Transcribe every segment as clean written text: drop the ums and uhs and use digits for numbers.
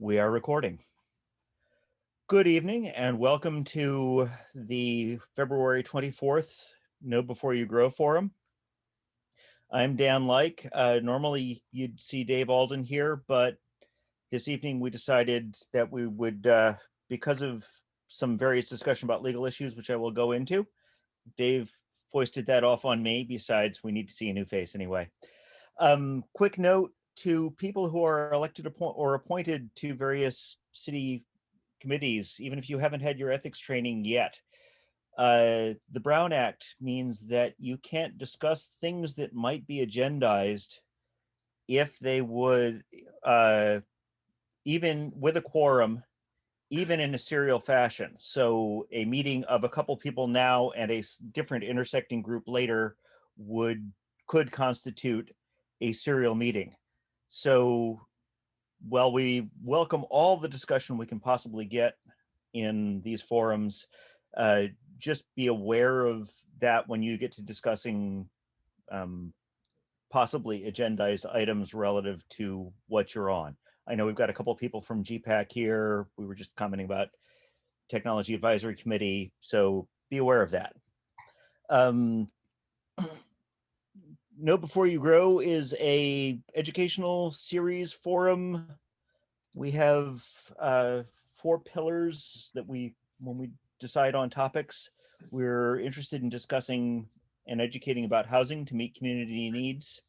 We are recording. Good evening and welcome to the February 24th Know Before You Grow Forum. I'm Dan Like. Normally you'd see Dave Alden here, but this evening we decided that we would, because of some various discussion about legal issues, which I will go into, Dave foisted that off on me. Besides, we need to see a new face anyway. Quick note to people who are elected or appointed to various city committees, even if you haven't had your ethics training yet. The Brown Act means that you can't discuss things that might be agendized if they would, even with a quorum, even in a serial fashion. So a meeting of a couple people now and a different intersecting group later could constitute a serial meeting. So while we welcome all the discussion we can possibly get in these forums, just be aware of that when you get to discussing possibly agendized items relative to what you're on. I know we've got a couple of people from GPAC here. We were just commenting about Technology Advisory Committee, so be aware of that. Know Before You Grow is a educational series forum. We have 4 pillars that when we decide on topics, we're interested in discussing and educating about housing to meet community needs,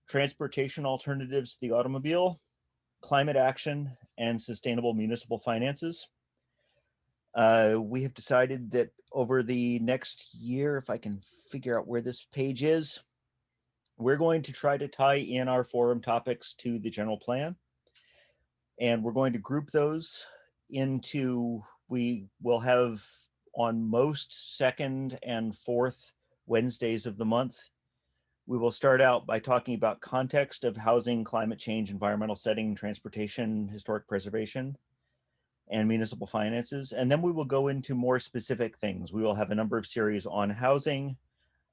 transportation alternatives to the automobile, climate action, and sustainable municipal finances. We have decided that over the next year, if I can figure out where this page is, we're going to try to tie in our forum topics to the general plan. And we're going to group those into, we will have on most second and fourth Wednesdays of the month. We will start out by talking about context of housing, climate change, environmental setting, transportation, historic preservation, and municipal finances. And then we will go into more specific things. We will have a number of series on housing,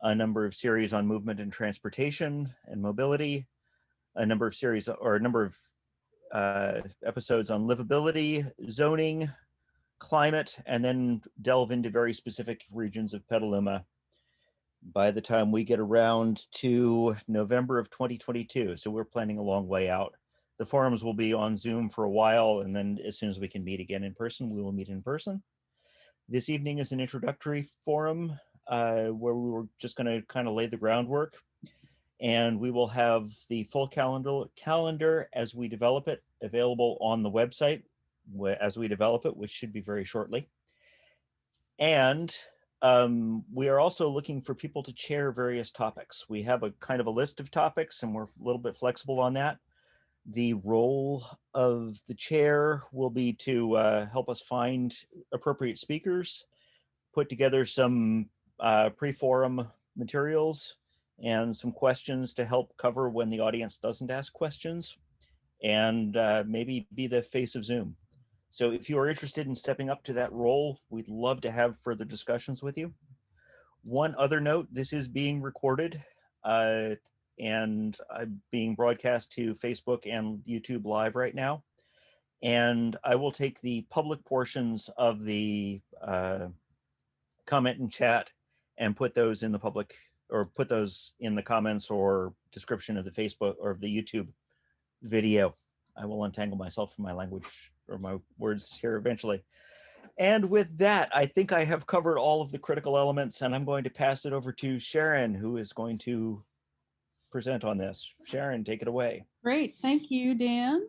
a number of series on movement and transportation and mobility, a number of series or a number of episodes on livability, zoning, climate, and then delve into very specific regions of Petaluma by the time we get around to November of 2022. So we're planning a long way out. The forums will be on Zoom for a while, and then as soon as we can meet again in person, we will meet in person. This evening is an introductory forum where we were just going to kind of lay the groundwork. And we will have the full calendar as we develop it available on the website as we develop it, which should be very shortly. And we are also looking for people to chair various topics. We have a kind of a list of topics and we're a little bit flexible on that. The role of the chair will be to help us find appropriate speakers, put together some pre-forum materials, and some questions to help cover when the audience doesn't ask questions, and maybe be the face of Zoom. So if you are interested in stepping up to that role, we'd love to have further discussions with you. One other note, this is being recorded and being broadcast to Facebook and YouTube Live right now. And I will take the public portions of the comment and chat and put those in the public, or put those in the comments or description of the Facebook or of the YouTube video. I will untangle myself from my language or my words here eventually. And with that, I think I have covered all of the critical elements, and I'm going to pass it over to Sharon, who is going to present on this. Sharon, take it away. Great, thank you, Dan.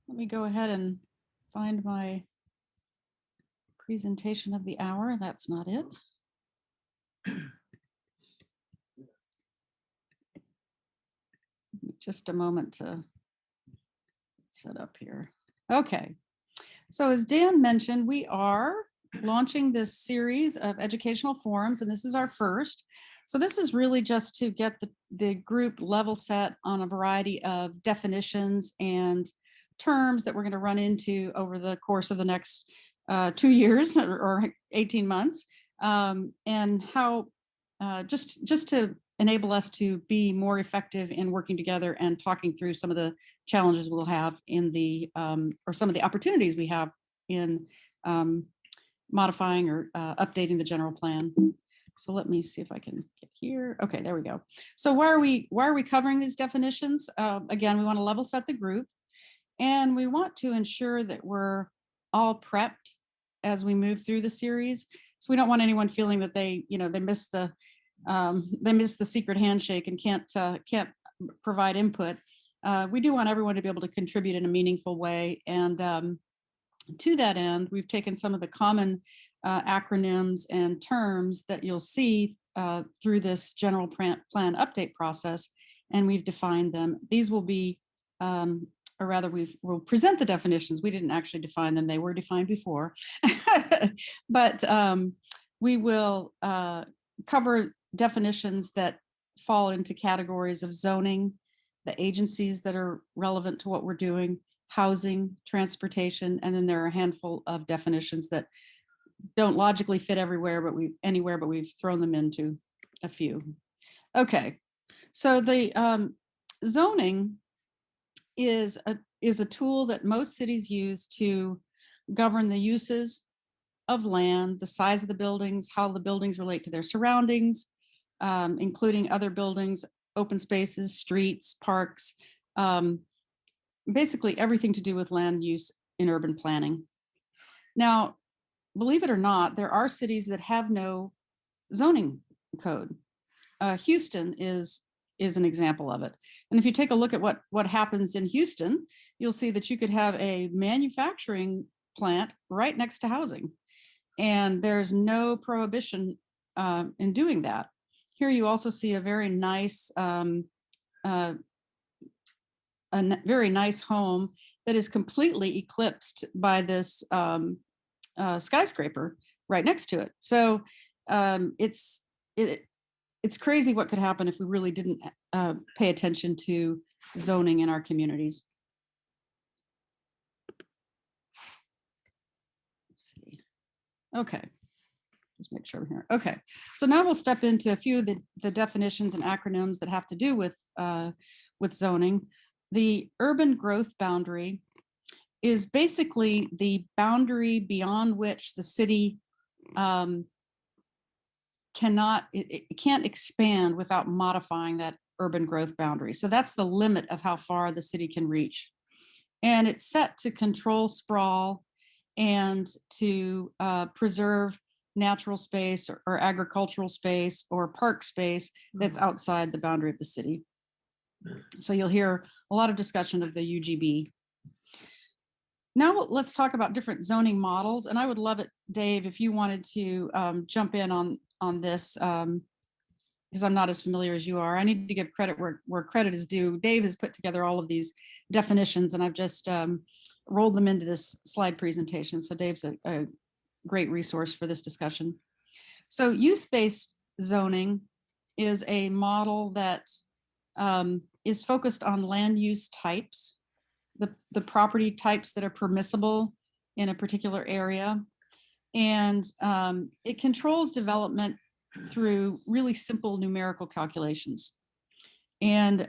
Let me go ahead and find my presentation of the hour. That's not it. Just a moment to set up here. Okay, so as Dan mentioned, we are launching this series of educational forums, and this is our first. So this is really just to get the group level set on a variety of definitions and terms that we're going to run into over the course of the next 2 years or 18 months, and how just to enable us to be more effective in working together and talking through some of the challenges we'll have in the, or some of the opportunities we have in modifying or updating the general plan. So let me see if I can get here. Okay, there we go. So why are we covering these definitions? Again, we want to level set the group, and we want to ensure that we're all prepped as we move through the series. So we don't want anyone feeling that they missed the secret handshake and can't provide input. We do want everyone to be able to contribute in a meaningful way, and to that end, we've taken some of the common acronyms and terms that you'll see through this general plan update process, and we've defined them. These will be, or rather, we'll present the definitions. We didn't actually define them; they were defined before, but we will cover definitions that fall into categories of zoning, the agencies that are relevant to what we're doing, housing, transportation, and then there are a handful of definitions that don't logically fit everywhere, but we've thrown them into a few. Okay, so the zoning is a tool that most cities use to govern the uses of land, the size of the buildings, how the buildings relate to their surroundings, including other buildings, open spaces, streets, parks, basically everything to do with land use in urban planning. Now, believe it or not, there are cities that have no zoning code. Houston is an example of it. And if you take a look at what happens in Houston, you'll see that you could have a manufacturing plant right next to housing, and there's no prohibition in doing that. Here you also see a very nice very nice home that is completely eclipsed by this skyscraper right next to it. So it's crazy what could happen if we really didn't pay attention to zoning in our communities. Let's see. Okay, just make sure I'm here. Okay, so now we'll step into a few of the definitions and acronyms that have to do with zoning. The urban growth boundary is basically the boundary beyond which the city can't expand without modifying that urban growth boundary. So that's the limit of how far the city can reach. And it's set to control sprawl and to preserve natural space or agricultural space or park space that's outside the boundary of the city. So you'll hear a lot of discussion of the UGB. Now let's talk about different zoning models. And I would love it, Dave, if you wanted to jump in on this, because I'm not as familiar as you are. I need to give credit where credit is due. Dave has put together all of these definitions, and I've just rolled them into this slide presentation. So Dave's a great resource for this discussion. So use-based zoning is a model that is focused on land use types, the property types that are permissible in a particular area. And it controls development through really simple numerical calculations. And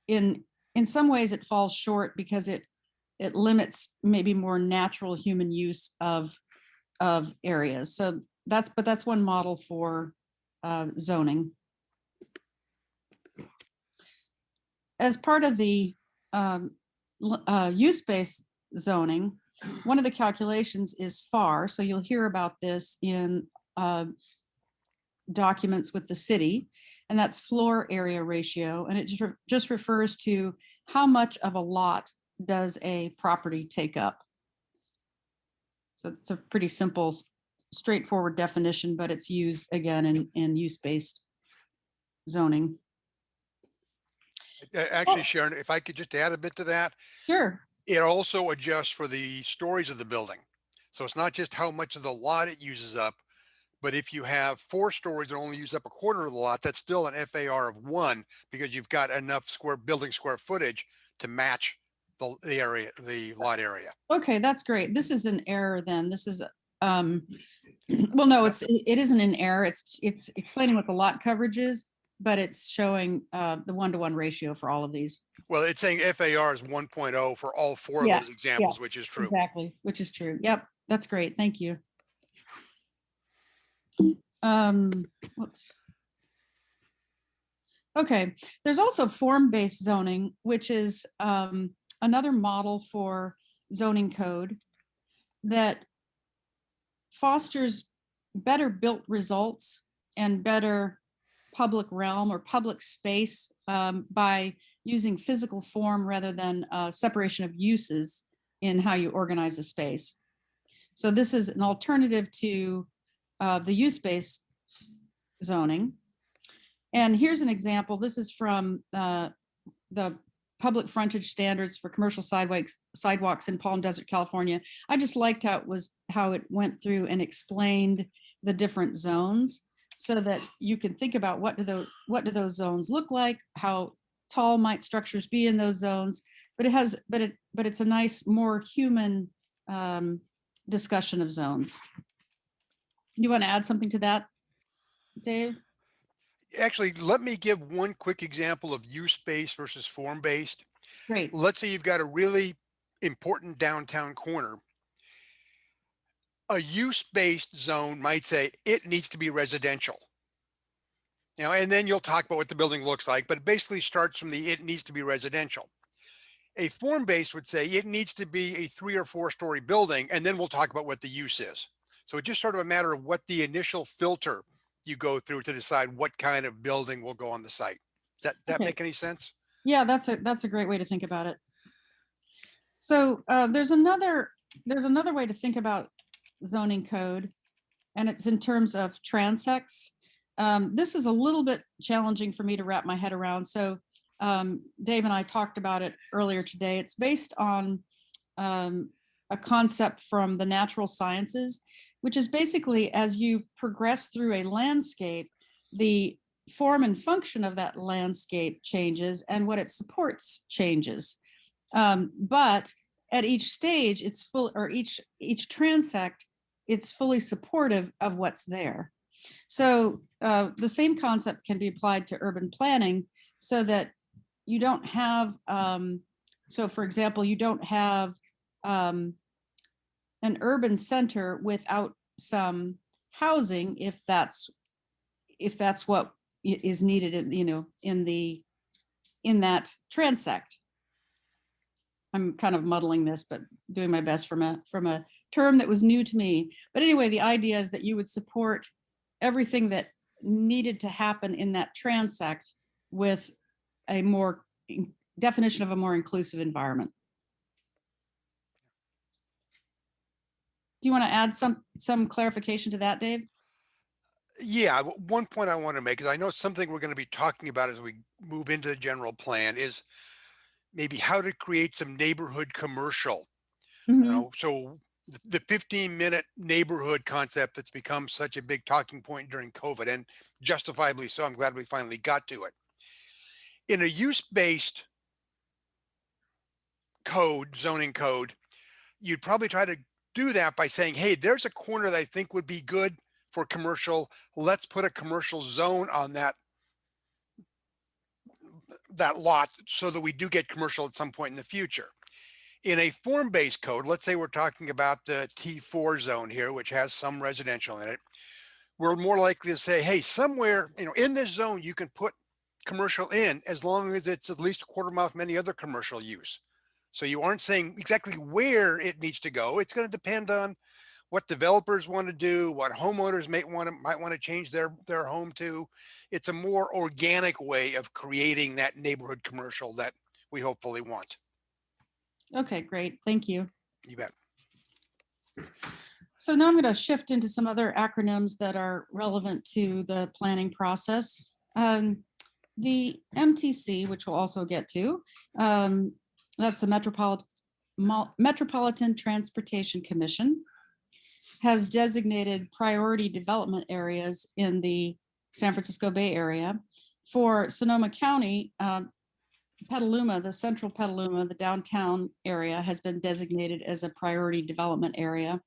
in some ways it falls short because it limits maybe more natural human use of areas. So that's one model for zoning. As part of the use-based zoning, one of the calculations is FAR. So you'll hear about this in documents with the city, and that's floor area ratio. And it just refers to how much of a lot does a property take up. So it's a pretty simple, straightforward definition, but it's used again in use-based zoning. Actually, Sharon, if I could just add a bit to that. Sure. It also adjusts for the stories of the building. So it's not just how much of the lot it uses up, but if you have 4 stories that only use up a quarter of the lot, that's still an FAR of 1 because you've got enough building square footage to match the area, the lot area. Okay, that's great. This is an error then. This is well, no, it isn't in error. It's explaining what the lot coverage is, but it's showing the 1-to-1 ratio for all of these. Well, it's saying FAR is 1.0 for all four of Yeah, those examples, which is true. Exactly, which is true. Yep, that's great. Thank you. Whoops. Okay, there's also form-based zoning, which is another model for zoning code that fosters better built results and better public realm or public space by using physical form rather than separation of uses in how you organize a space. So this is an alternative to the use-based zoning. And here's an example. This is from the public frontage standards for commercial sidewalks in Palm Desert, California. I just liked how it went through and explained the different zones so that you can think about what do those zones look like, how tall might structures be in those zones, but it's a nice, more human discussion of zones. You want to add something to that, Dave? Actually, let me give one quick example of use-based versus form-based. Great. Let's say you've got a really important downtown corner. A use-based zone might say it needs to be residential. You know, and then you'll talk about what the building looks like, but it basically starts from the it needs to be residential. A form-based would say it needs to be a 3 or 4 story building, and then we'll talk about what the use is. So it's just sort of a matter of what the initial filter you go through to decide what kind of building will go on the site. Does that Okay. make any sense? Yeah, that's a great way to think about it. So there's another way to think about zoning code, and it's in terms of transects. This is a little bit challenging for me to wrap my head around. So Dave and I talked about it earlier today. It's based on a concept from the natural sciences, which is basically as you progress through a landscape, the form and function of that landscape changes and what it supports changes. But at each stage, it's full, or each transect, it's fully supportive of what's there. So the same concept can be applied to urban planning so that you don't have, so for example, you don't have an urban center without some housing if that's what is needed in that transect. I'm kind of muddling this, but doing my best from a term that was new to me. But anyway, the idea is that you would support everything that needed to happen in that transect with a more definition of a more inclusive environment. Do you want to add some clarification to that, Dave? Yeah, one point I want to make is I know something we're going to be talking about as we move into the general plan is maybe how to create some neighborhood commercial. Mhm. You know, so the 15-minute neighborhood concept that's become such a big talking point during COVID, and justifiably so. I'm glad we finally got to it. In a use-based code, zoning code, you'd probably try to do that by saying, hey, there's a corner that I think would be good for commercial. Let's put a commercial zone on that lot so that we do get commercial at some point in the future. In a form-based code, let's say we're talking about the T4 zone here, which has some residential in it. We're more likely to say, hey, somewhere, in this zone, you can put commercial in as long as it's at least a quarter mile from any other commercial use. So you aren't saying exactly where it needs to go. It's going to depend on what developers want to do, what homeowners might want to change their home to. It's a more organic way of creating that neighborhood commercial that we hopefully want. Okay, great. Thank you. You bet. So now I'm going to shift into some other acronyms that are relevant to the planning process. The MTC, which we'll also get to, that's the Metropolitan Transportation Commission, has designated priority development areas in the San Francisco Bay Area. For Sonoma County, Petaluma, the central Petaluma, the downtown area has been designated as a priority development area.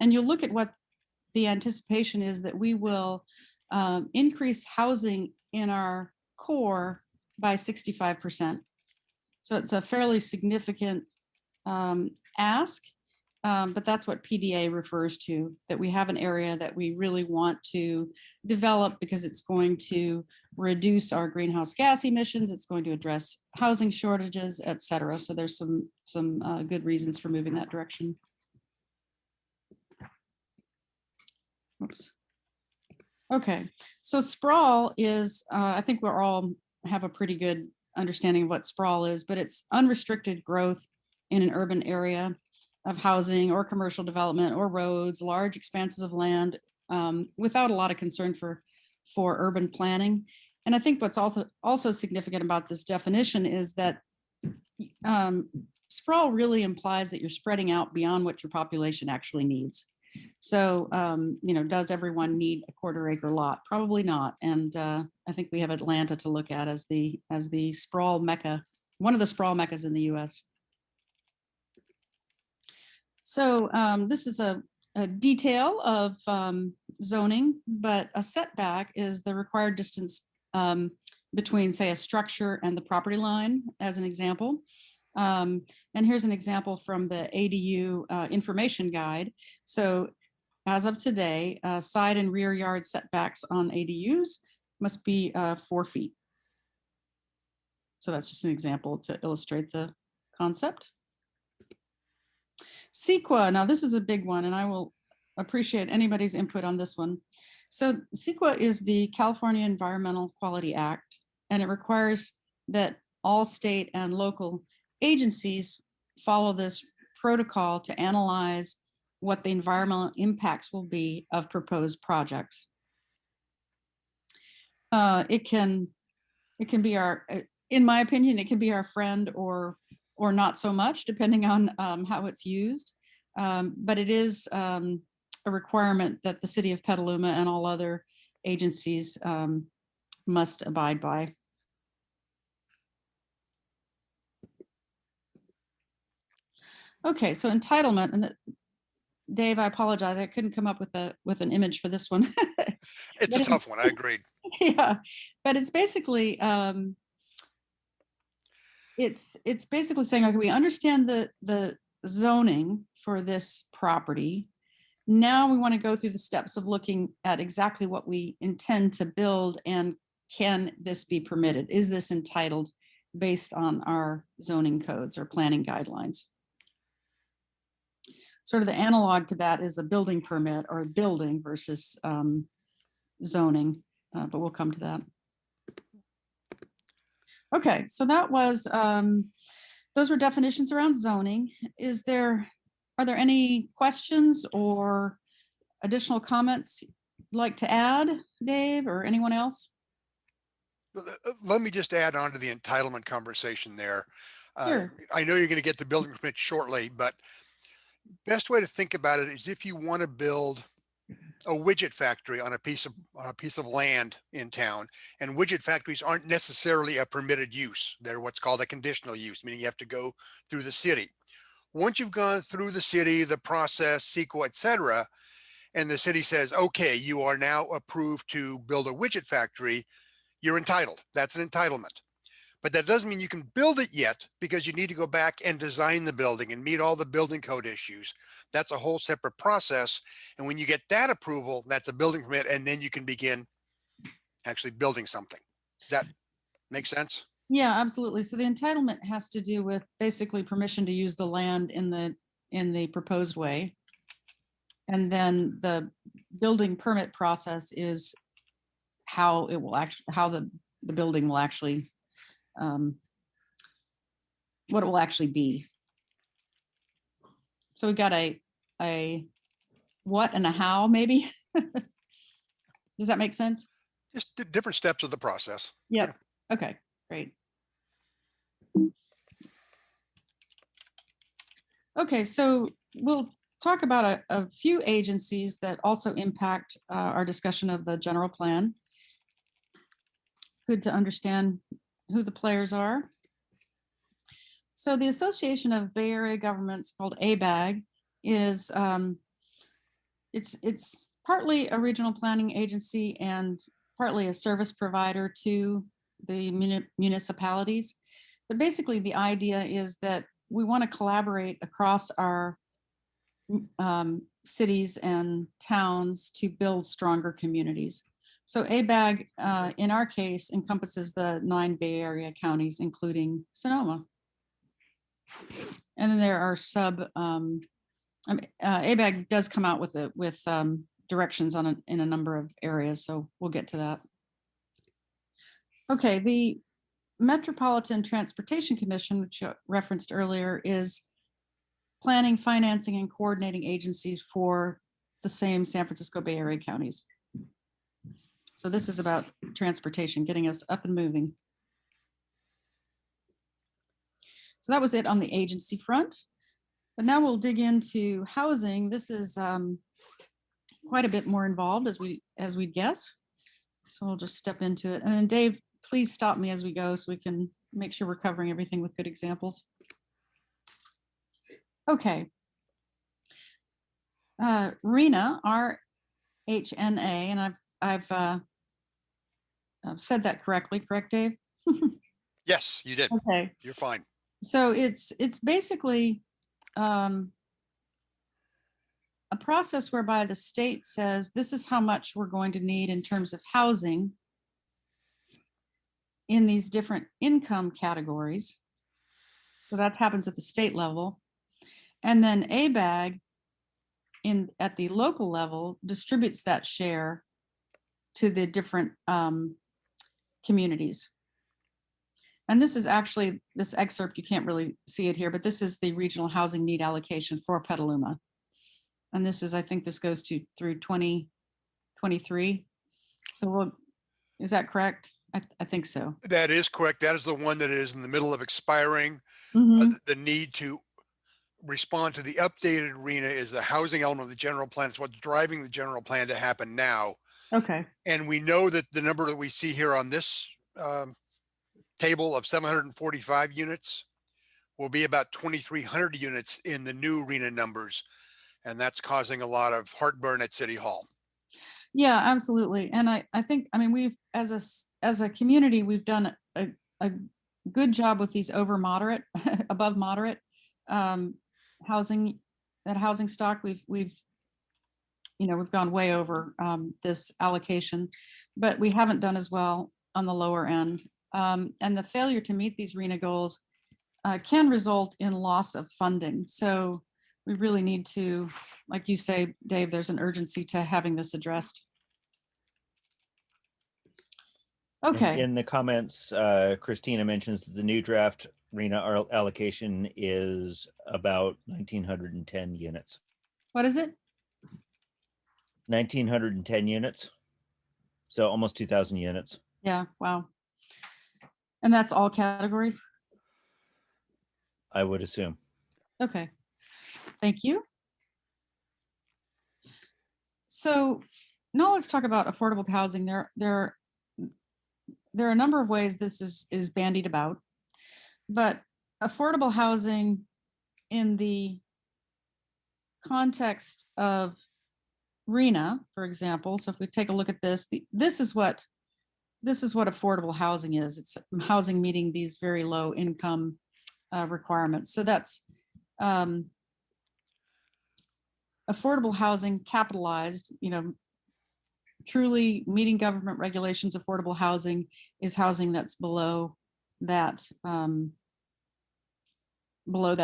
And you'll look at what the anticipation is that we will increase housing in our core by 65%. So it's a fairly significant ask, but that's what PDA refers to, that we have an area that we really want to develop because it's going to reduce our greenhouse gas emissions, it's going to address housing shortages, et cetera. So there's some good reasons for moving that direction. Oops. Okay, so sprawl is, I think we're all have a pretty good understanding of what sprawl is, but it's unrestricted growth in an urban area of housing or commercial development or roads, large expanses of land, without a lot of concern for urban planning. And I think what's also significant about this definition is that sprawl really implies that you're spreading out beyond what your population actually needs. So, you know, does everyone need a quarter-acre lot? Probably not. And I think we have Atlanta to look at as the sprawl mecca, one of the sprawl meccas in the U.S. So this is a detail of zoning, but a setback is the required distance between, say, a structure and the property line, as an example. And here's an example from the ADU information guide. So as of today, side and rear yard setbacks on ADUs must be 4 feet. So that's just an example to illustrate the concept. CEQA, now this is a big one, and I will appreciate anybody's input on this one. So CEQA is the California Environmental Quality Act, and it requires that all state and local agencies follow this protocol to analyze what the environmental impacts will be of proposed projects. It can be our, in my opinion, it can be our friend or not so much, depending on how it's used. But it is a requirement that the city of Petaluma and all other agencies must abide by. Okay, so entitlement, and Dave, I apologize, I couldn't come up with an image for this one. It's a tough one, I agreed. Yeah, but it's basically it's basically saying, okay, we understand the zoning for this property. Now we want to go through the steps of looking at exactly what we intend to build, and can this be permitted? Is this entitled based on our zoning codes or planning guidelines? Sort of the analog to that is a building permit or building versus zoning, but we'll come to that. Okay, so that was, those were definitions around zoning. Are there any questions or additional comments you'd like to add, Dave, or anyone else? Let me just add on to the entitlement conversation there. Sure. I know you're going to get the building permit shortly, but best way to think about it is if you want to build a widget factory on a piece of land in town, and widget factories aren't necessarily a permitted use. They're what's called a conditional use, meaning you have to go through the city. Once you've gone through the city, the process, CEQA, et cetera, and the city says, okay, you are now approved to build a widget factory, you're entitled. That's an entitlement. But that doesn't mean you can build it yet, because you need to go back and design the building and meet all the building code issues. That's a whole separate process. And when you get that approval, that's a building permit, and then you can begin actually building something. Does that make sense? Yeah, absolutely. So the entitlement has to do with basically permission to use the land in the proposed way. And then the building permit process is how it will actually, how the building will actually, what it will actually be. So we got a what and a how, maybe. Does that make sense? Just different steps of the process. Yep. Yeah. Okay, great. Okay, so we'll talk about a few agencies that also impact our discussion of the general plan. Good to understand who the players are. So the Association of Bay Area Governments, called ABAG, is it's partly a regional planning agency and partly a service provider to the municipalities. But basically, the idea is that we want to collaborate across our cities and towns to build stronger communities. So ABAG, in our case, encompasses the 9 Bay Area counties, including Sonoma. And then there are ABAG does come out with directions in a number of areas, so we'll get to that. Okay, the Metropolitan Transportation Commission, which you referenced earlier, is planning, financing, and coordinating agencies for the same San Francisco Bay Area counties. So this is about transportation, getting us up and moving. So that was it on the agency front. But now we'll dig into housing. This is quite a bit more involved as we'd guess. So we'll just step into it. And then Dave, please stop me as we go so we can make sure we're covering everything with good examples. Okay. RHNA, RHNA, and I've said that correctly, correct, Dave? Yes, you did. Okay. You're fine. So it's basically a process whereby the state says this is how much we're going to need in terms of housing in these different income categories. So that happens at the state level. And then ABAG at the local level distributes that share to the different communities. And this is actually, this excerpt, you can't really see it here, but this is the regional housing need allocation for Petaluma. And this is, I think this goes through 2023. So is that correct? I think so. That is correct. That is the one that is in the middle of expiring. The need to respond to the updated RHNA is the housing element of the general plan. It's what's driving the general plan to happen now. Okay. And we know that the number that we see here on this table of 745 units will be about 2,300 units in the new RHNA numbers. And that's causing a lot of heartburn at City Hall. Yeah, absolutely. And I think, I mean, we've, as a community, we've done a good job with these above moderate housing stock. We've gone way over this allocation, but we haven't done as well on the lower end. And the failure to meet these RHNA goals can result in loss of funding. So we really need to, like you say, Dave, there's an urgency to having this addressed. Okay. In the comments, Christina mentions that the new draft RHNA allocation is about 1,910 units. What is it? 1,910 units. So almost 2,000 units. Yeah, wow. And that's all categories? I would assume. Okay, thank you. So now let's talk about affordable housing. There are a number of ways this is bandied about, but affordable housing in the context of RHNA, for example, so if we take a look at this, this is what affordable housing is. It's housing meeting these very low income requirements. So that's affordable housing capitalized, truly meeting government regulations. Affordable housing is housing that's below that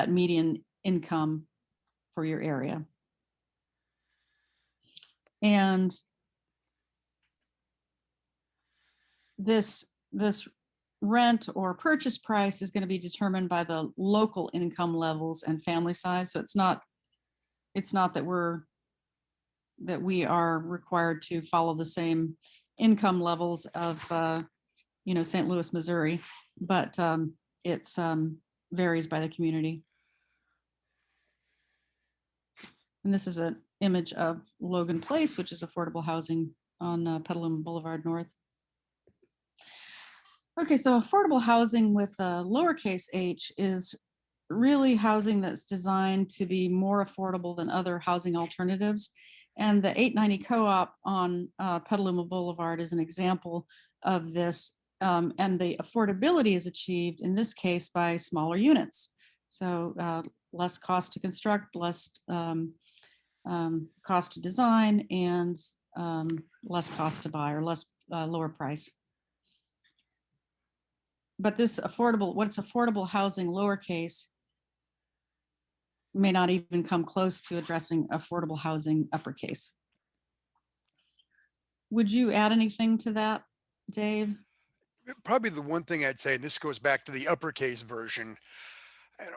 median income for your area. And this rent or purchase price is going to be determined by the local income levels and family size. So it's not that we are required to follow the same income levels of St. Louis, Missouri, but it's varies by the community. And this is an image of Logan Place, which is affordable housing on Petaluma Boulevard North. Okay, so affordable housing with lowercase h is really housing that's designed to be more affordable than other housing alternatives. And the 890 co-op on Petaluma Boulevard is an example of this. And the affordability is achieved in this case by smaller units. So less cost to construct, less cost to design, and less cost to buy, or less lower price. But this affordable, what's affordable housing lowercase may not even come close to addressing affordable housing uppercase. Would you add anything to that, Dave? Probably the one thing I'd say, and this goes back to the uppercase version, you know,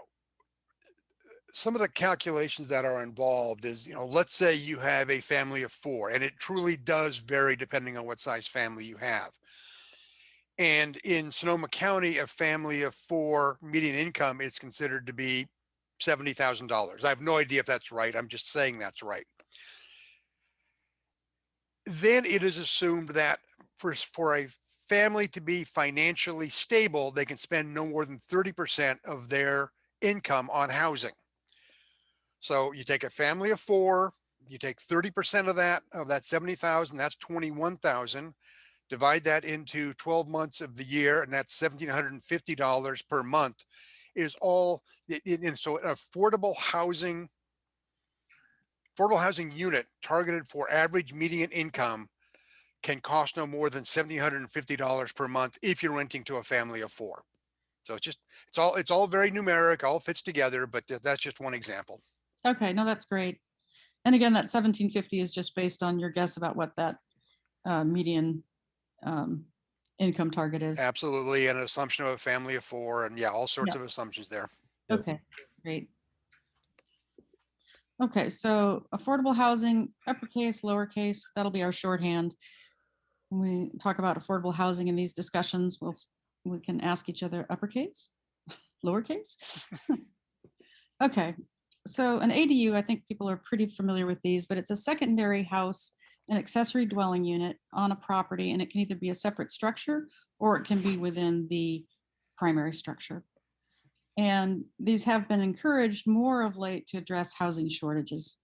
some of the calculations that are involved is, let's say you have a family of 4, and it truly does vary depending on what size family you have. And in Sonoma County, a family of 4 median income is considered to be $70,000. I have no idea if that's right. I'm just saying that's right. Then it is assumed that for a family to be financially stable, they can spend no more than 30% of their income on housing. So you take a family of 4, you take 30% of that 70,000, that's 21,000. Divide that into 12 months of the year, and that's $1,750 per month is all. And so an affordable housing unit targeted for average median income can cost no more than $1,750 per month if you're renting to a family of 4. So it's all very numeric, all fits together, but that's just one example. Okay, no, that's great. And again, that 1750 is just based on your guess about what that median income target is. Absolutely, an assumption of a family of 4, and yeah, all sorts Yep. of assumptions there. Okay, great. Okay, so affordable housing, uppercase, lowercase, that'll be our shorthand. When we talk about affordable housing in these discussions, we can ask each other uppercase, lowercase. Okay, so an ADU, I think people are pretty familiar with these, but it's a secondary house, an accessory dwelling unit on a property, and it can either be a separate structure or it can be within the primary structure. And these have been encouraged more of late to address housing shortages.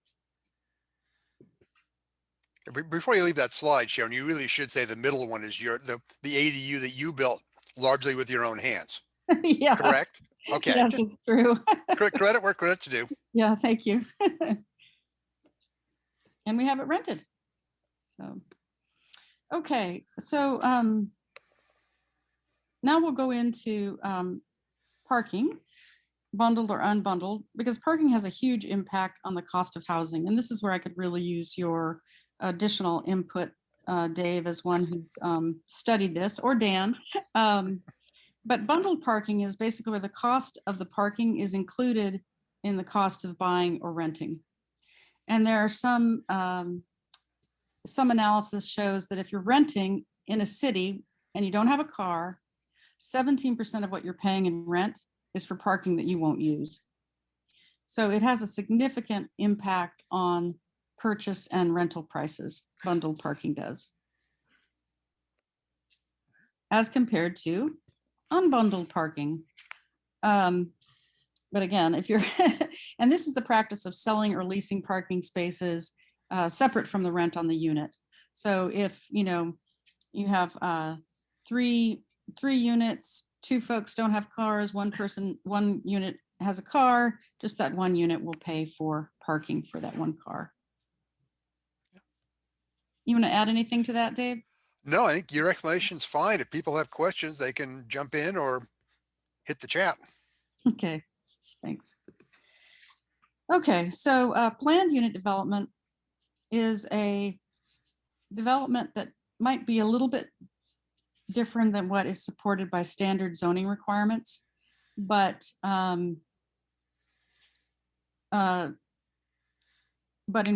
Before you leave that slide, Sharon, you really should say the middle one is the ADU that you built largely with your own hands. Yeah. Correct? Okay. Yes, it's true. Credit where credit's due. Yeah, thank you. And we have it rented. So, okay, so now we'll go into parking, bundled or unbundled, because parking has a huge impact on the cost of housing. And this is where I could really use your additional input, Dave, as one who's studied this, or Dan. But bundled parking is basically where the cost of the parking is included in the cost of buying or renting. And there are some analysis shows that if you're renting in a city and you don't have a car, 17% of what you're paying in rent is for parking that you won't use. So it has a significant impact on purchase and rental prices, bundled parking does, as compared to unbundled parking. But again, if you're, and this is the practice of selling or leasing parking spaces separate from the rent on the unit. So if, you have three units, 2 folks don't have cars, one unit has a car, just that one unit will pay for parking for that one car. You want to add anything to that, Dave? No, I think your explanation's fine. If people have questions, they can jump in or hit the chat. Okay, thanks. Okay, so planned unit development is a development that might be a little bit different than what is supported by standard zoning requirements, but in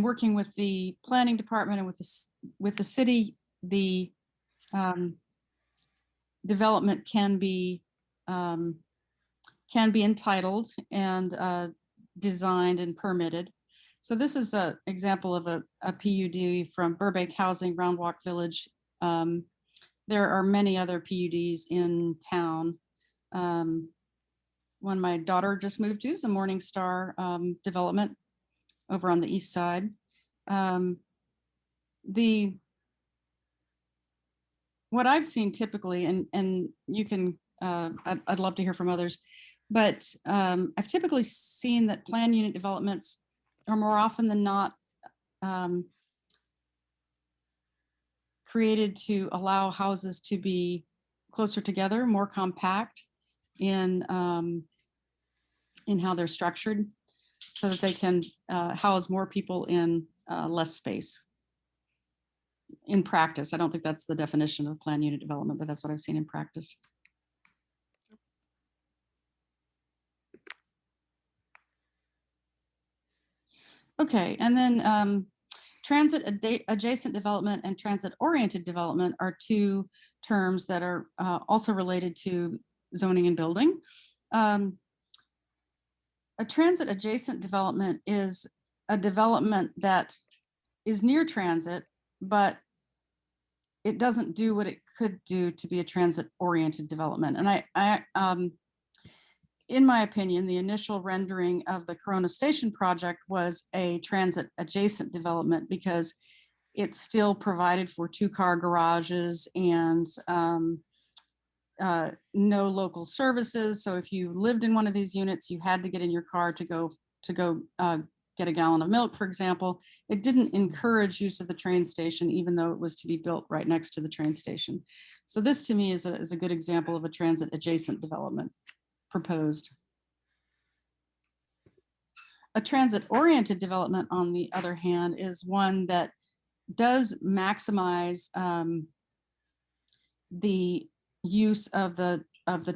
working with the planning department and with the city, the development can be entitled and designed and permitted. So this is an example of a PUD from Burbank Housing, Round Walk Village. There are many other PUDs in town. one my daughter just moved to, is a Morning Star development over on the east side. What I've seen typically, and you can, I'd love to hear from others, but I've typically seen that planned unit developments are more often than not created to allow houses to be closer together, more compact in how they're structured, so that they can house more people in less space. In practice, I don't think that's the definition of planned unit development, but that's what I've seen in practice. Okay, and then transit adjacent development and transit oriented development are two terms that are also related to zoning and building. A transit adjacent development is a development that is near transit, but it doesn't do what it could do to be a transit oriented development. And in my opinion, the initial rendering of the Corona Station project was a transit adjacent development because it still provided for 2-car garages and no local services. So if you lived in one of these units, you had to get in your car to go get a gallon of milk, for example. It didn't encourage use of the train station, even though it was to be built right next to the train station. So this to me is a good example of a transit adjacent development proposed. A transit oriented development, on the other hand, is one that does maximize the use of the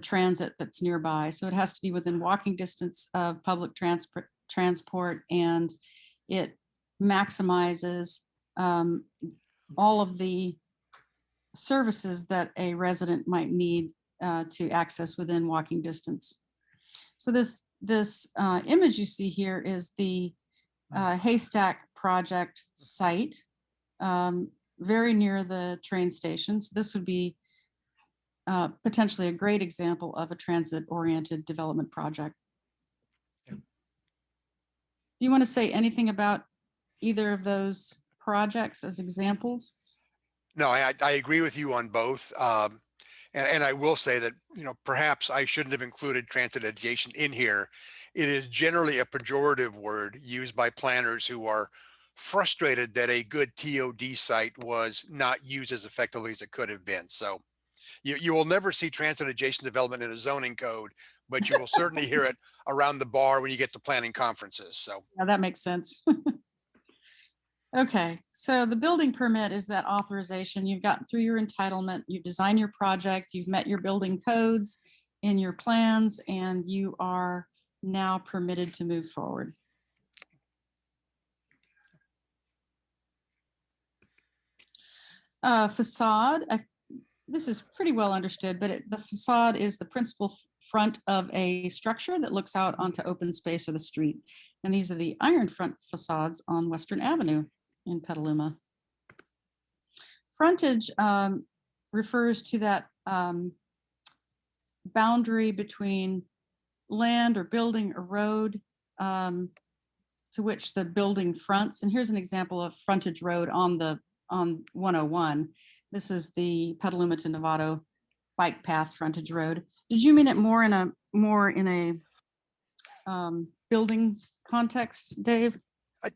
transit that's nearby. So it has to be within walking distance of public transport, and it maximizes all of the services that a resident might need to access within walking distance. So this image you see here is the Haystack project site, very near the train station. So this would be potentially a great example of a transit-oriented development project. Yep. Do you want to say anything about either of those projects as examples? No, I agree with you on both. And I will say that, perhaps I shouldn't have included transit adjacent in here. It is generally a pejorative word used by planners who are frustrated that a good TOD site was not used as effectively as it could have been. So you will never see transit adjacent development in a zoning code, but you will certainly hear it around the bar when you get to planning conferences. So yeah, that makes sense. Okay, so the building permit is that authorization. You've gotten through your entitlement, you've designed your project, you've met your building codes in your plans, and you are now permitted to move forward. Facade, this is pretty well understood, but the facade is the principal front of a structure that looks out onto open space or the street. And these are the iron front facades on Western Avenue in Petaluma. Frontage refers to that boundary between land or building or road to which the building fronts. And here's an example of frontage road on 101. This is the Petaluma to Novato bike path frontage road. Did you mean it more in a building context, Dave?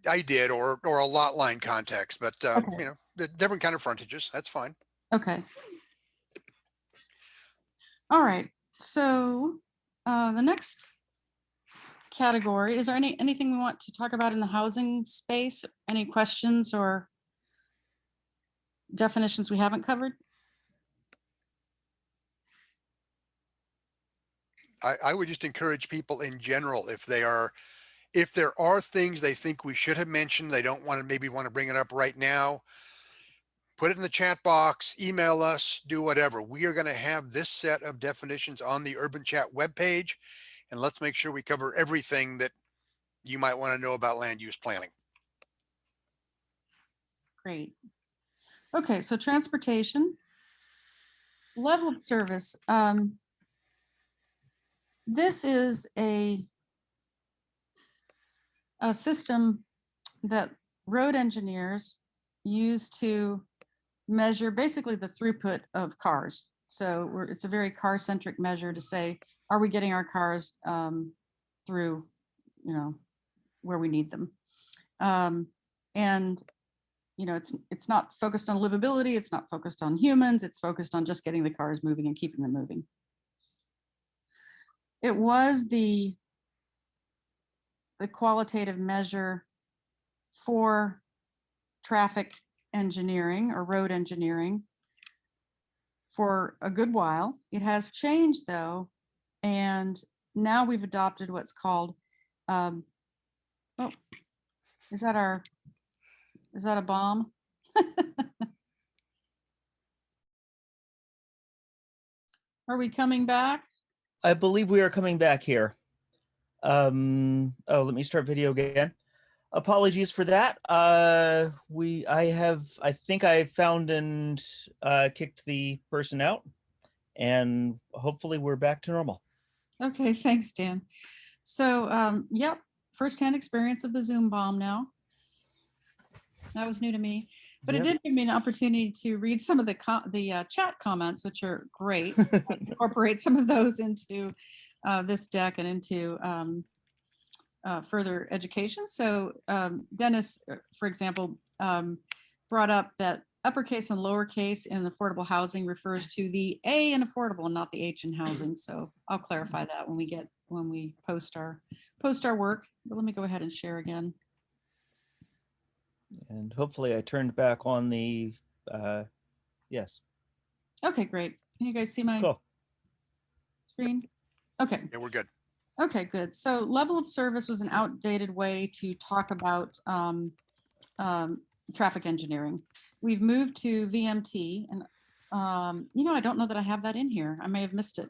I did, or a lot line context, but Okay. The different kind of frontages. That's fine. Okay. All right. So the next category, is there anything we want to talk about in the housing space? Any questions or definitions we haven't covered? I would just encourage people in general, if there are things they think we should have mentioned, they don't want to bring it up right now, put it in the chat box, email us, do whatever. We are going to have this set of definitions on the Urban Chat webpage, and let's make sure we cover everything that you might want to know about land use planning. Great. Okay, so transportation, level of service. This is a system that road engineers use to measure basically the throughput of cars. So it's a very car-centric measure to say, are we getting our cars through, where we need them? And it's not focused on livability. It's not focused on humans. It's focused on just getting the cars moving and keeping them moving. It was the qualitative measure for traffic engineering or road engineering for a good while. It has changed though, and now we've adopted what's called, oh, is that a bomb? Are we coming back? I believe we are coming back here. Oh, let me start video again. Apologies for that. I think I found and kicked the person out, and hopefully we're back to normal. Okay, thanks, Dan. So, yep, firsthand experience of the Zoom bomb now. That was new to me, but Yep. it did give me an opportunity to read some of the chat comments, which are great. Incorporate some of those into this deck and into further education. So Dennis, for example, brought up that uppercase and lowercase in affordable housing refers to the A in affordable and not the H in housing. So I'll clarify that when we post our work. But let me go ahead and share again. And hopefully I turned back on the, yes. Okay, great. Can you guys see my Cool. screen? Okay. Yeah, we're good. Okay, good. So level of service was an outdated way to talk about traffic engineering. We've moved to VMT, and I don't know that I have that in here. I may have missed it.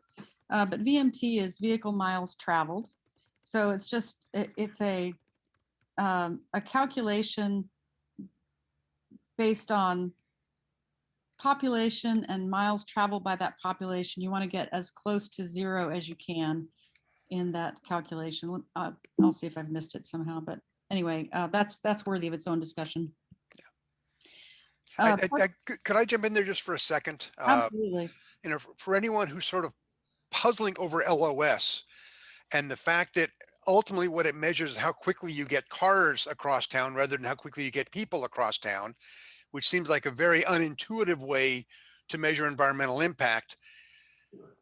But VMT is vehicle miles traveled. So it's just it's a calculation based on population and miles traveled by that population. You want to get as close to zero as you can in that calculation. I'll see if I've missed it somehow, but anyway, that's worthy of its own discussion. Could I jump in there just for a second? Absolutely. For anyone who's sort of puzzling over LOS and the fact that ultimately what it measures is how quickly you get cars across town rather than how quickly you get people across town, which seems like a very unintuitive way to measure environmental impact.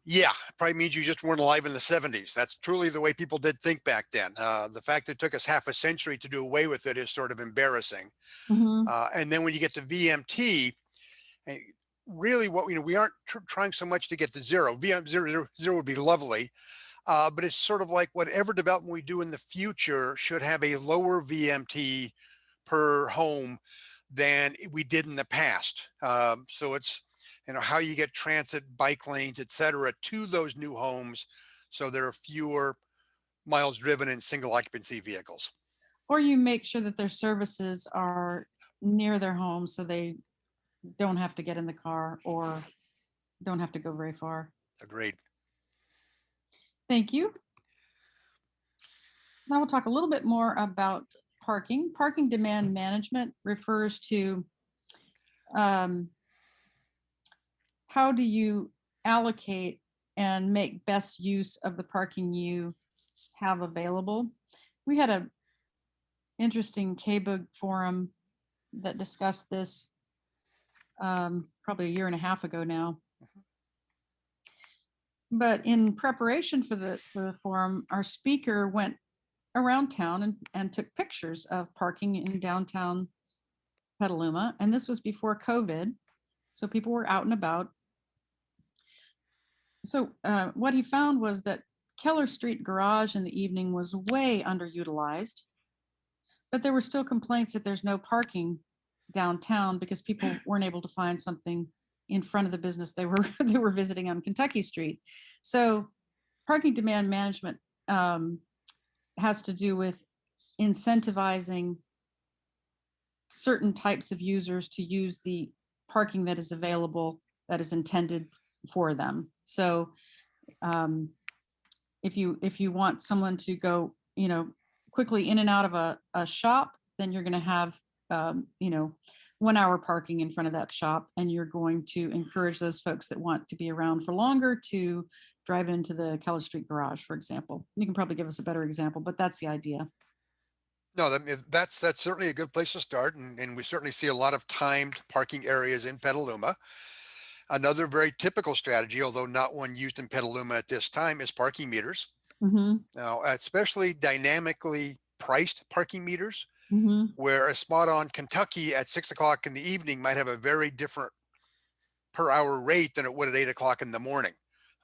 Yeah, probably means you just weren't alive in the 70s. That's truly the way people did think back then. The fact that it took us half a century to do away with it is sort of embarrassing. Mm-hmm. And then when you get to VMT, really what we aren't trying so much to get to zero. Zero would be lovely, but it's sort of like whatever development we do in the future should have a lower VMT per home than we did in the past. So it's how you get transit, bike lanes, et cetera, to those new homes, so there are fewer miles driven in single occupancy vehicles. Or you make sure that their services are near their home so they don't have to get in the car or don't have to go very far. Agreed. Thank you. Now we'll talk a little bit more about parking. Parking demand management refers to how do you allocate and make best use of the parking you have available. We had a interesting KBYG forum that discussed this probably a year and a half ago now. But in preparation for the forum, our speaker went around town and took pictures of parking in downtown Petaluma. And this was before COVID. So people were out and about. So what he found was that Keller Street Garage in the evening was way underutilized, but there were still complaints that there's no parking downtown because people weren't able to find something in front of the business they were visiting on Kentucky Street. So parking demand management has to do with incentivizing certain types of users to use the parking that is available, that is intended for them. So if you want someone to go, quickly in and out of a shop, then you're going to have, 1 hour parking in front of that shop, and you're going to encourage those folks that want to be around for longer to drive into the Keller Street garage, for example. You can probably give us a better example, but that's the idea. No, that's certainly a good place to start, and we certainly see a lot of timed parking areas in Petaluma. Another very typical strategy, although not one used in Petaluma at this time, is parking meters. Mm-hmm, Now, especially dynamically priced parking meters, mm-hmm. where a spot on Kentucky at 6 o'clock in the evening might have a very different per hour rate than it would at 8 o'clock in the morning.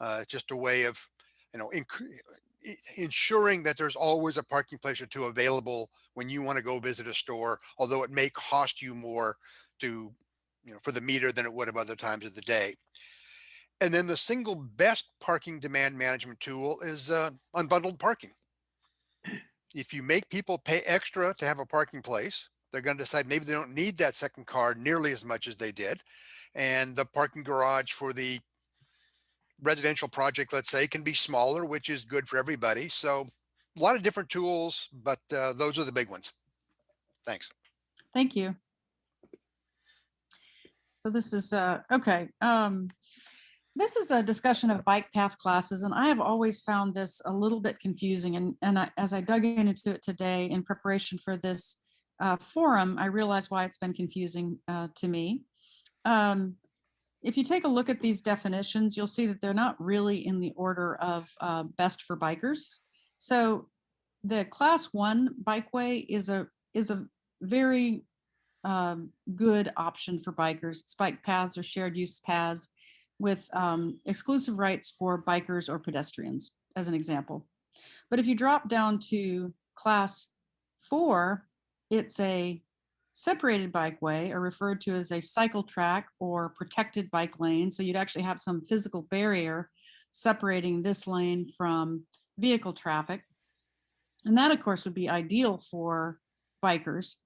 It's just a way of, ensuring that there's always a parking place or two available when you want to go visit a store, although it may cost you more to, for the meter than it would have other times of the day. And then the single best parking demand management tool is unbundled parking. If you make people pay extra to have a parking place, they're going to decide maybe they don't need that second car nearly as much as they did. And the parking garage for the residential project, let's say, can be smaller, which is good for everybody. So a lot of different tools, but those are the big ones. Thanks. Thank you. So this is okay. This is a discussion of bike path classes, and I have always found this a little bit confusing. And as I dug into it today in preparation for this forum, I realized why it's been confusing to me. If you take a look at these definitions, you'll see that they're not really in the order of best for bikers. So the class 1 bikeway is a very good option for bikers. It's bike paths or shared use paths with exclusive rights for bikers or pedestrians, as an example. But if you drop down to class 4, it's a separated bikeway, or referred to as a cycle track or protected bike lane. So you'd actually have some physical barrier separating this lane from vehicle traffic. And that, of course, would be ideal for bikers.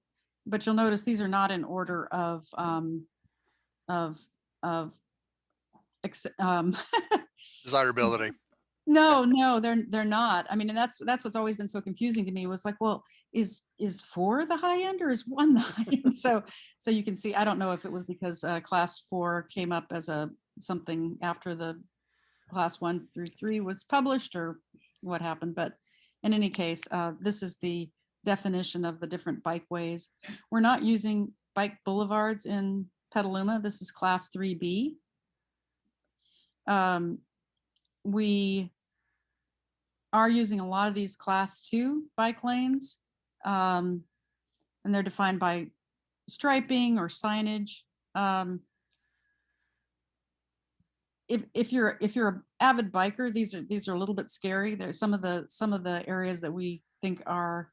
But you'll notice these are not in order of Desirability. No, they're not. I mean, and that's what's always been so confusing to me, was like, well, is 4 the high end or is 1 the high end? So you can see, I don't know if it was because class 4 came up as something after the class 1 through 3 was published, or what happened. But in any case, this is the definition of the different bikeways. We're not using bike boulevards in Petaluma. This is class 3B. We are using a lot of these class 2 bike lanes, and they're defined by striping or signage. If you're an avid biker, these are a little bit scary. There's some of the areas that we think are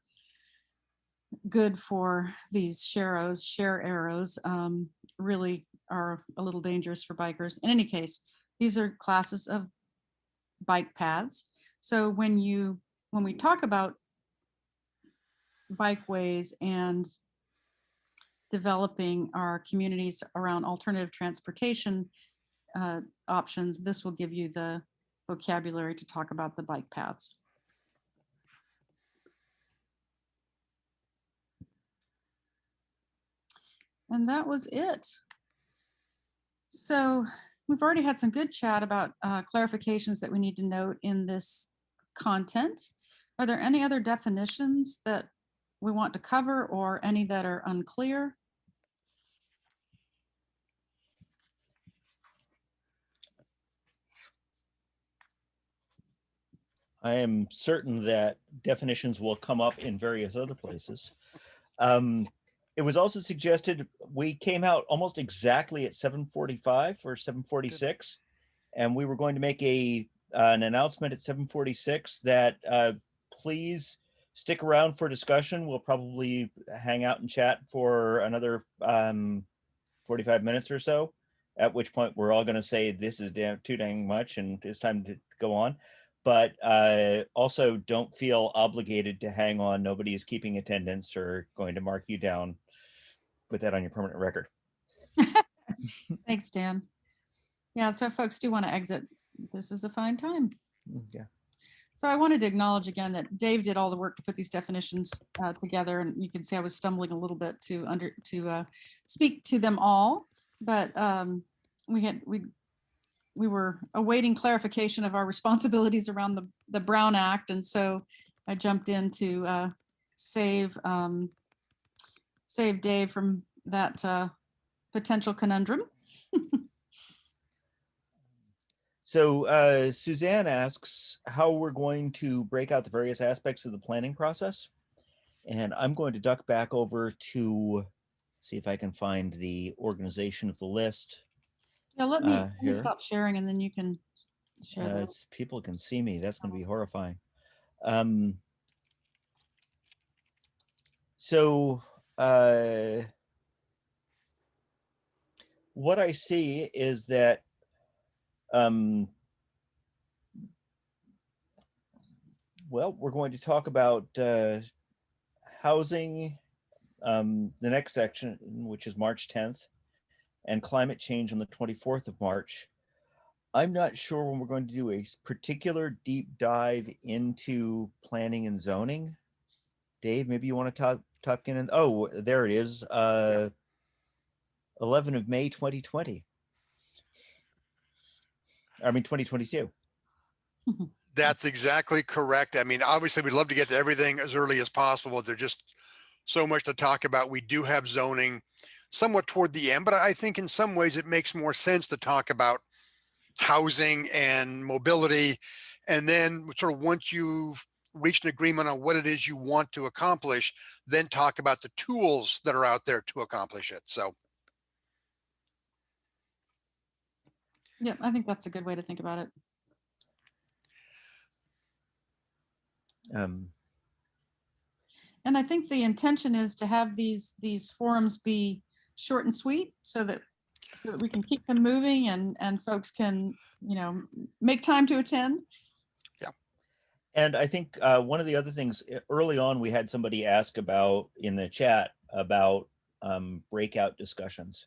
good for these share arrows really are a little dangerous for bikers. In any case, these are classes of bike paths. So when we talk about bikeways and developing our communities around alternative transportation options, this will give you the vocabulary to talk about the bike paths. And that was it. So we've already had some good chat about clarifications that we need to note in this content. Are there any other definitions that we want to cover, or any that are unclear? I am certain that definitions will come up in various other places. It was also suggested, we came out almost exactly at 7:45 or 7:46, and we were going to make an announcement at 7:46 that please stick around for discussion. We'll probably hang out and chat for another 45 minutes or so, at which point we're all going to say this is too dang much and it's time to go on. But also don't feel obligated to hang on. Nobody is keeping attendance or going to mark you down. Put that on your permanent record. Thanks, Dan. Yeah, so folks do want to exit. This is a fine time. Yeah. So I wanted to acknowledge again that Dave did all the work to put these definitions together, and you can see I was stumbling a little bit to speak to them all, but we were awaiting clarification of our responsibilities around the Brown Act, and so I jumped in to save Dave from that potential conundrum. So Suzanne asks how we're going to break out the various aspects of the planning process. And I'm going to duck back over to see if I can find the organization of the list. Yeah, let me here. stop sharing and then you can share that. People can see me. That's going to be horrifying. So what I see is that well, we're going to talk about housing, the next section, which is March 10th, and climate change on the 24th of March. I'm not sure when we're going to do a particular deep dive into planning and zoning. Dave, maybe you want to top in. Oh, there it is. 11 of May, 2020. I mean, 2022. That's exactly correct. I mean, obviously, we'd love to get to everything as early as possible. There's just so much to talk about. We do have zoning somewhat toward the end, but I think in some ways it makes more sense to talk about housing and mobility. And then sort of once you've reached an agreement on what it is you want to accomplish, then talk about the tools that are out there to accomplish it. So. Yeah, I think that's a good way to think about it. And I think the intention is to have these forums be short and sweet so that we can keep them moving and folks can, make time to attend. Yeah. And I think one of the other things early on, we had somebody ask about in the chat about breakout discussions.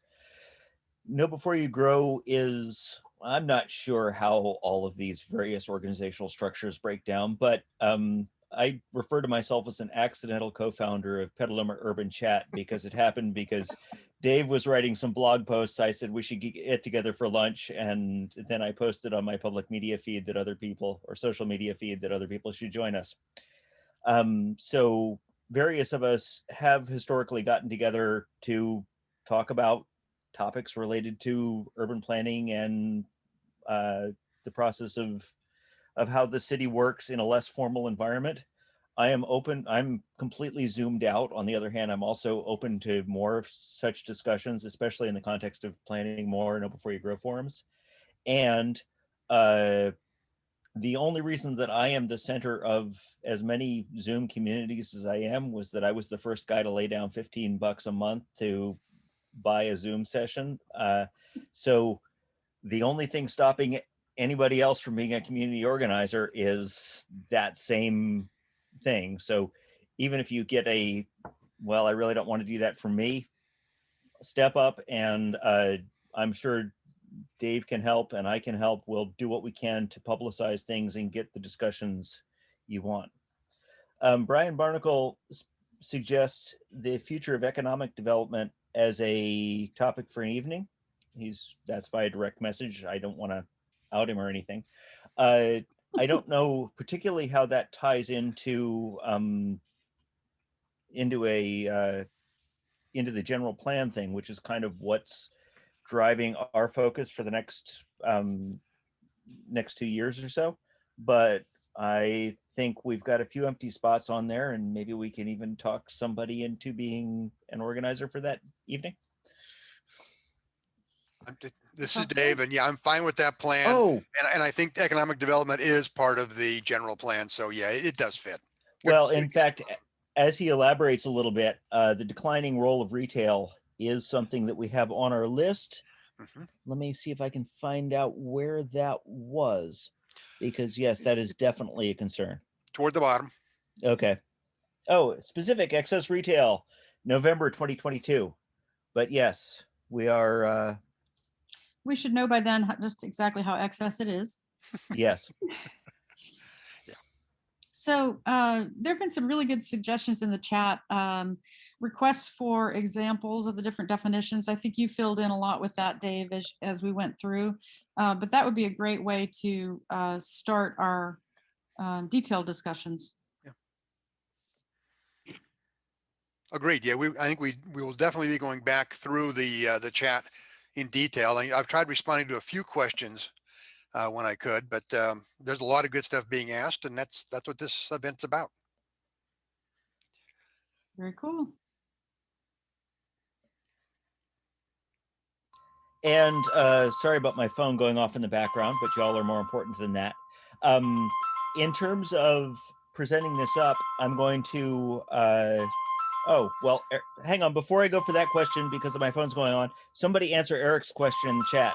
Know Before You Grow is, I'm not sure how all of these various organizational structures break down, but I refer to myself as an accidental co-founder of Petaluma Urban Chat because it happened because Dave was writing some blog posts. I said we should get together for lunch, and then I posted on my public media feed that other people, or social media feed, that other people should join us. So various of us have historically gotten together to talk about topics related to urban planning and the process of how the city works in a less formal environment. I am open. I'm completely zoomed out. On the other hand, I'm also open to more of such discussions, especially in the context of planning more Know Before You Grow forums. And the only reason that I am the center of as many Zoom communities as I am was that I was the first guy to lay down $15 a month to buy a Zoom session. So the only thing stopping anybody else from being a community organizer is that same thing. So even if you get well, I really don't want to do that for me, step up, and I'm sure Dave can help and I can help. We'll do what we can to publicize things and get the discussions you want. Brian Barnacle suggests the future of economic development as a topic for an evening. That's via direct message. I don't want to out him or anything. I don't know particularly how that ties into the general plan thing, which is kind of what's driving our focus for the next 2 years or so. But I think we've got a few empty spots on there, and maybe we can even talk somebody into being an organizer for that evening. This is Dave, and yeah, I'm fine with that plan. Oh, and I think economic development is part of the general plan. So yeah, it does fit. Well, in fact, as he elaborates a little bit, the declining role of retail is something that we have on our list. Mm-hmm. Let me see if I can find out where that was, because yes, that is definitely a concern. Toward the bottom. Okay. Oh, specific excess retail, November 2022. But yes, we are. We should know by then just exactly how excess it is. Yes. Yeah. So there have been some really good suggestions in the chat. Requests for examples of the different definitions. I think you filled in a lot with that, Dave, as we went through. But that would be a great way to start our detailed discussions. Yeah. Agreed. Yeah, I think we will definitely be going back through the chat in detail. I've tried responding to a few questions when I could, but there's a lot of good stuff being asked, and that's what this event's about. Very cool. And sorry about my phone going off in the background, but y'all are more important than that. In terms of presenting this up, I'm going to, oh, well, hang on. Before I go for that question, because my phone's going on, somebody answer Eric's question in the chat.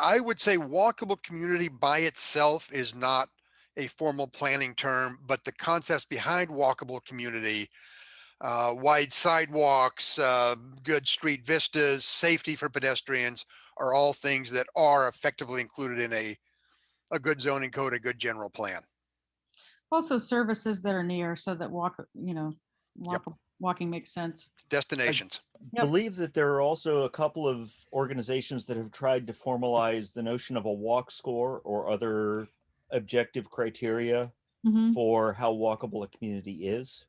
I would say walkable community by itself is not a formal planning term, but the concepts behind walkable community, wide sidewalks, good street vistas, safety for pedestrians are all things that are effectively included in a good zoning code, a good general plan. Also services that are near so that walking makes sense. Destinations. Yep. Believe that there are also a couple of organizations that have tried to formalize the notion of a walk score or other objective criteria for how walkable a community is.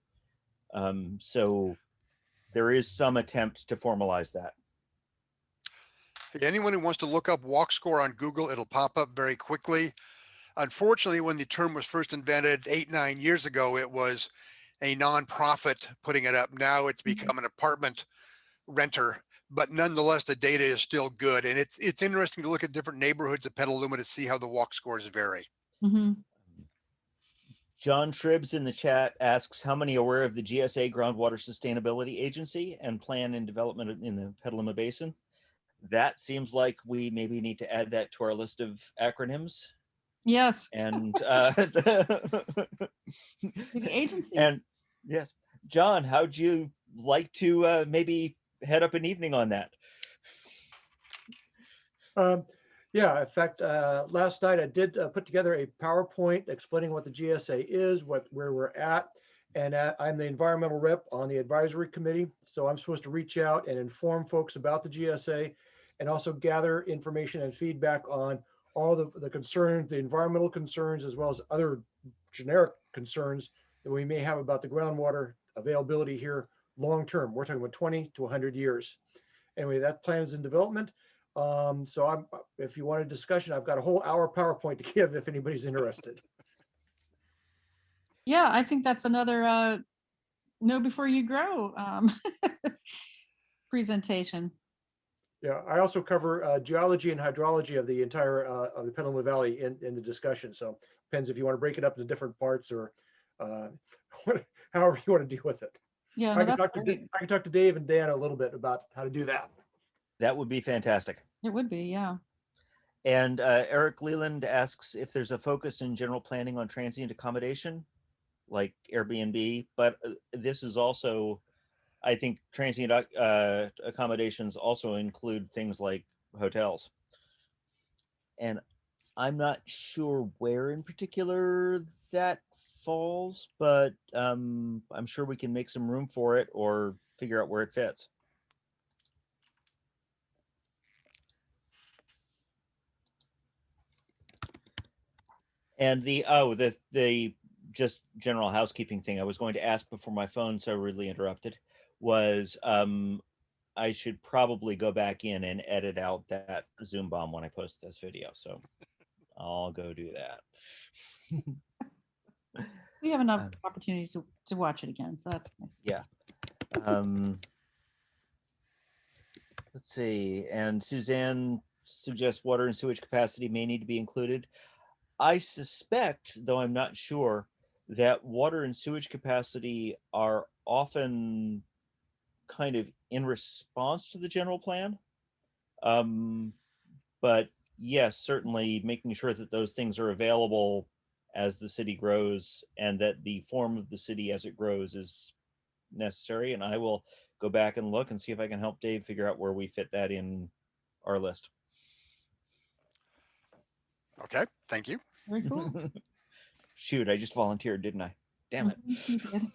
So there is some attempt to formalize that. Anyone who wants to look up walk score on Google, it'll pop up very quickly. Unfortunately, when the term was first invented 8-9 years ago, it was a nonprofit putting it up. Now it's become an apartment renter, but nonetheless, the data is still good. And it's interesting to look at different neighborhoods of Petaluma to see how the walk scores vary. John Shribs in the chat asks, how many are aware of the GSA Groundwater Sustainability Agency and plan and development in the Petaluma Basin? That seems like we maybe need to add that to our list of acronyms. Yes. And The agency. And yes, John, how'd you like to maybe head up an evening on that? Yeah, in fact, last night I did put together a PowerPoint explaining what the GSA is, where we're at, and I'm the environmental rep on the advisory committee. So I'm supposed to reach out and inform folks about the GSA and also gather information and feedback on all the concerns, the environmental concerns, as well as other generic concerns that we may have about the groundwater availability here long-term. We're talking about 20 to 100 years. Anyway, that plan is in development. So if you want a discussion, I've got a whole hour PowerPoint to give if anybody's interested. Yeah, I think that's another know before you grow presentation. Yeah, I also cover geology and hydrology of the entire of the Petaluma Valley in the discussion. So depends if you want to break it up into different parts or however you want to deal with it. Yeah, I can talk to Dave and Dan a little bit about how to do that. That would be fantastic. It would be, yeah. And Eric Leland asks if there's a focus in general planning on transient accommodation, like Airbnb, but this is also, I think transient accommodations also include things like hotels. And I'm not sure where in particular that falls, but I'm sure we can make some room for it or figure out where it fits. And the just general housekeeping thing I was going to ask before my phone so rudely interrupted was I should probably go back in and edit out that Zoom bomb when I post this video. So I'll go do that. We have enough opportunity to watch it again, so that's nice. Yeah. Let's see. And Suzanne suggests water and sewage capacity may need to be included. I suspect, though I'm not sure, that water and sewage capacity are often kind of in response to the general plan. But yes, certainly making sure that those things are available as the city grows and that the form of the city as it grows is necessary. And I will go back and look and see if I can help Dave figure out where we fit that in our list. Okay, thank you. Very cool. Shoot, I just volunteered, didn't I? Damn it. Mhm, you did.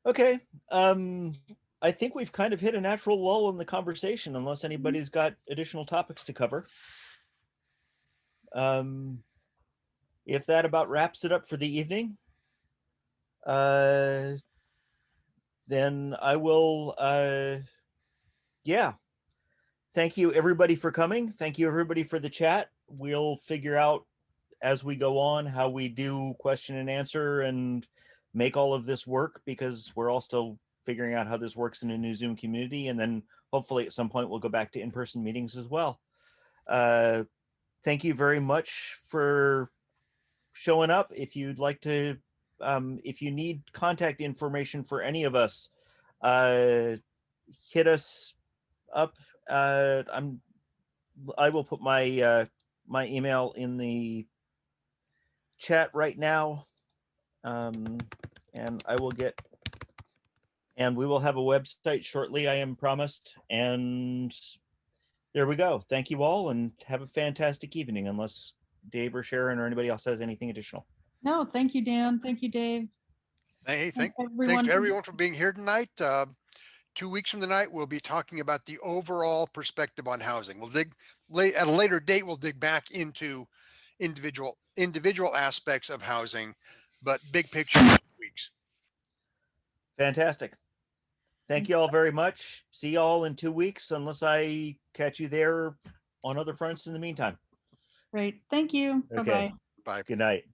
Okay. I think we've kind of hit a natural lull in the conversation, unless anybody's got additional topics to cover. If that about wraps it up for the evening, then I will, yeah. Thank you everybody for coming. Thank you everybody for the chat. We'll figure out as we go on how we do question and answer and make all of this work, because we're all still figuring out how this works in a new Zoom community. And then hopefully at some point we'll go back to in-person meetings as well. Thank you very much for showing up. If you'd like to, if you need contact information for any of us, hit us up. I will put my my email in the chat right now, and I will get, and we will have a website shortly, I am promised. And there we go. Thank you all, and have a fantastic evening, unless Dave or Sharon or anybody else has anything additional. No, thank you, Dan. Thank you, Dave. Hey, Thanks thanks to everyone for being here tonight. 2 weeks from tonight, we'll be talking about the overall perspective on housing. We'll dig at a later date. We'll dig back into individual aspects of housing, but big picture in 2 weeks. Fantastic. Thank you all very much. See you all in 2 weeks, unless I catch you there on other fronts in the meantime. Great. Thank you. Okay. Bye-bye. Bye. Good night.